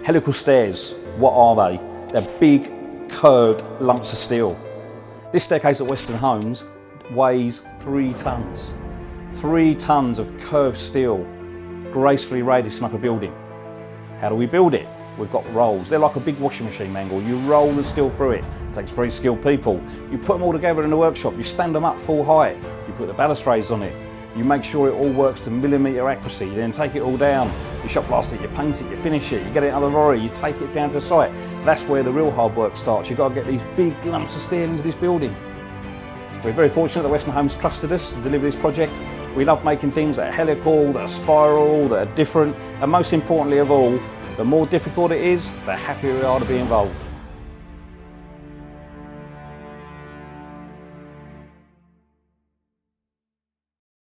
Helical stairs, what are they? They're big, curved lumps of steel. This staircase at Weston Homes weighs 3 tonnes. 3 tonnes of curved steel, gracefully radiusing up a building. How do we build it? We've got rolls. They're like a big washing machine mangle. You roll the steel through it. It takes very skilled people. You put them all together in the workshop. You stand them up full height. You put the balustrades on it. You make sure it all works to millimetre accuracy. You then take it all down. You shot blast it, you paint it, you finish it, you get it out of the lorry, you take it down to the site. That's where the real hard work starts. You've got to get these big lumps of steel into this building. We're very fortunate that Weston Homes trusted us to deliver this project. We love making things that are helical, that are spiral, that are different, and most importantly of all, the more difficult it is, the happier we are to be involved.